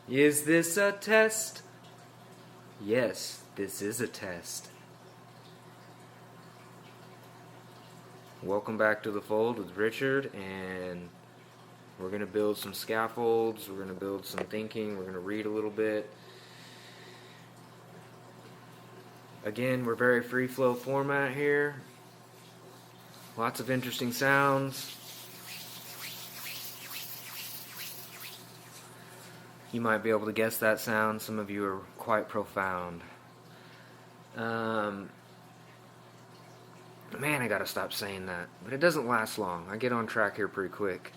Is this a test? Yes, this is a test. Welcome back to The Fold with Richard, and we're going to build some scaffolds, we're going to build some thinking, we're going to read a little bit. Again, we're very free flow format here. Lots of interesting sounds. You might be able to guess that sound. Some of you are quite profound. Man, I gotta stop saying that. But it doesn't last long. I get on track here pretty quick.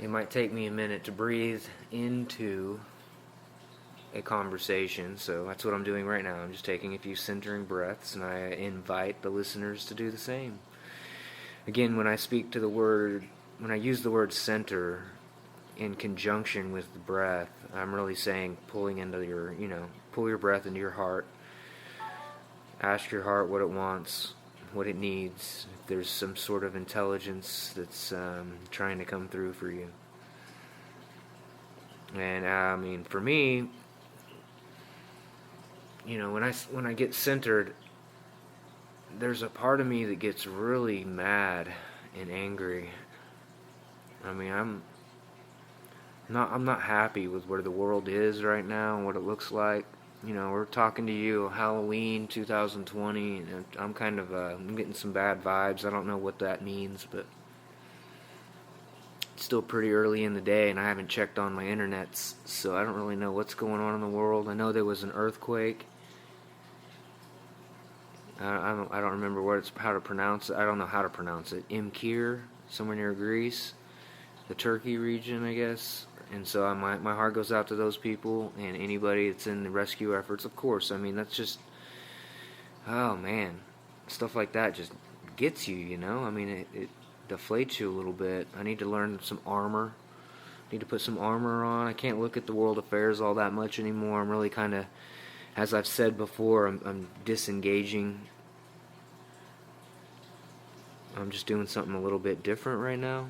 It might take me a minute to breathe into a conversation, so that's what I'm doing right now. I'm just taking a few centering breaths, and I invite the listeners to do the same. Again, when I use the word center in conjunction with the breath, I'm really saying pull your breath into your heart. Ask your heart what it wants, what it needs, if there's some sort of intelligence that's trying to come through for you. And for me, when I get centered, there's a part of me that gets really mad and angry. I'm not happy with where the world is right now and what it looks like. We're talking to you Halloween 2020, and I'm I'm getting some bad vibes. I don't know what that means, but it's still pretty early in the day, and I haven't checked on my internets, so I don't really know what's going on in the world. I know there was an earthquake. I don't remember how to pronounce it. I don't know how to pronounce it. Imkir, somewhere near Greece, the Turkey region, I guess. And so my heart goes out to those people and anybody that's in the rescue efforts, of course. That's just, oh man, stuff like that just gets you, it deflates you a little bit. I need to learn some armor. I need to put some armor on. I can't look at the world affairs all that much anymore. I'm really kind of, as I've said before, I'm disengaging. I'm just doing something a little bit different right now.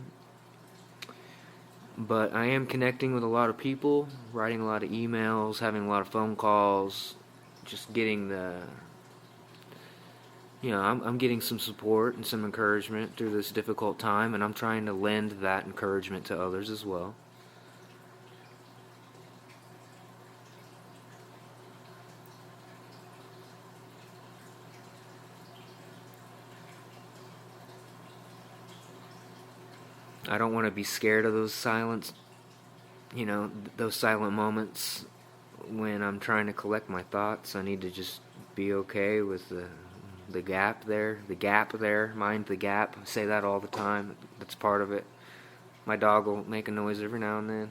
But I am connecting with a lot of people, writing a lot of emails, having a lot of phone calls, just getting I'm getting some support and some encouragement through this difficult time, and I'm trying to lend that encouragement to others as well. I don't want to be scared of those silent moments when I'm trying to collect my thoughts. I need to just be okay with the gap there. Mind the gap. I say that all the time. That's part of it. My dog will make a noise every now and then.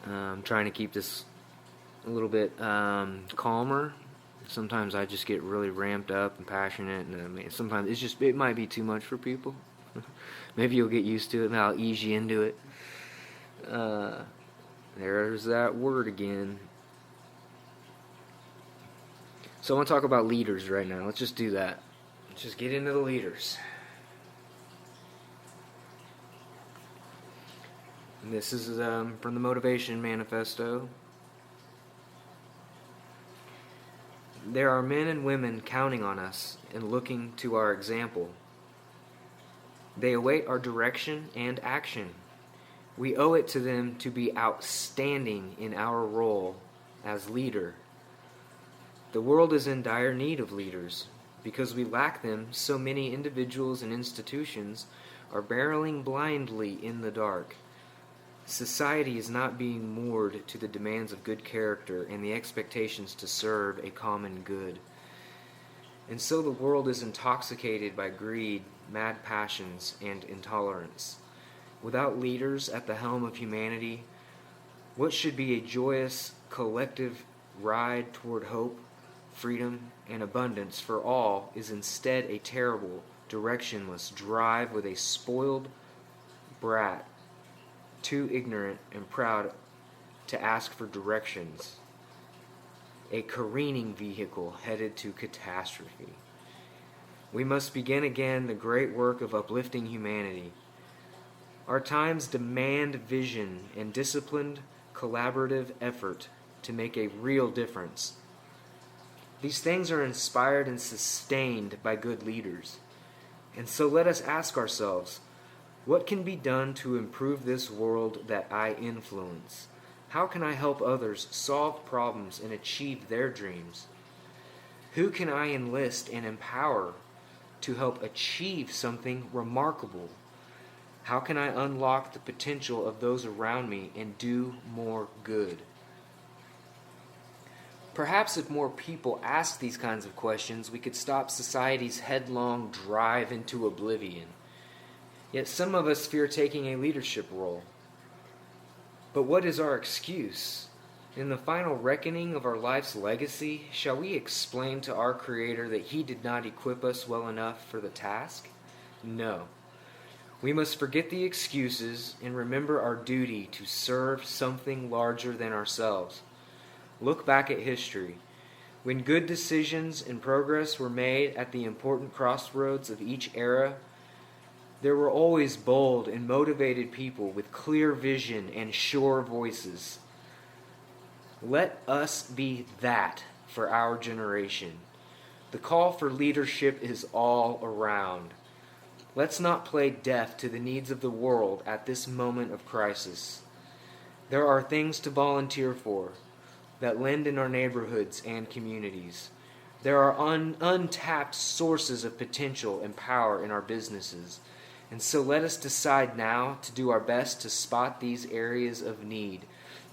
I'm trying to keep this a little bit calmer. Sometimes I just get really ramped up and passionate, and sometimes it might be too much for people. Maybe you'll get used to it, and I'll ease you into it. There's that word again. So I want to talk about leaders right now. Let's just do that. Let's just get into the leaders. And this is from the Motivation Manifesto. There are men and women counting on us and looking to our example. They await our direction and action. We owe it to them to be outstanding in our role as leader. The world is in dire need of leaders. Because we lack them, so many individuals and institutions are barreling blindly in the dark. Society is not being moored to the demands of good character and the expectations to serve a common good. And so the world is intoxicated by greed, mad passions, and intolerance. Without leaders at the helm of humanity, what should be a joyous, collective ride toward hope, freedom, and abundance for all is instead a terrible, directionless drive with a spoiled brat, too ignorant and proud to ask for directions. A careening vehicle headed to catastrophe. We must begin again the great work of uplifting humanity. Our times demand vision and disciplined, collaborative effort to make a real difference. These things are inspired and sustained by good leaders. And so let us ask ourselves, what can be done to improve this world that I influence? How can I help others solve problems and achieve their dreams? Who can I enlist and empower to help achieve something remarkable? How can I unlock the potential of those around me and do more good? Perhaps if more people asked these kinds of questions, we could stop society's headlong drive into oblivion. Yet some of us fear taking a leadership role. But what is our excuse? In the final reckoning of our life's legacy, shall we explain to our Creator that He did not equip us well enough for the task? No. We must forget the excuses and remember our duty to serve something larger than ourselves. Look back at history. When good decisions and progress were made at the important crossroads of each era, there were always bold and motivated people with clear vision and sure voices. Let us be that for our generation. The call for leadership is all around. Let's not play deaf to the needs of the world at this moment of crisis. There are things to volunteer for that lend in our neighborhoods and communities. There are untapped sources of potential and power in our businesses. And so let us decide now to do our best to spot these areas of need,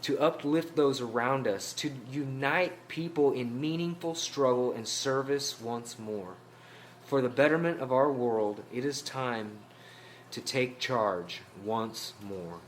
to uplift those around us, to unite people in meaningful struggle and service once more. For the betterment of our world, it is time to take charge once more.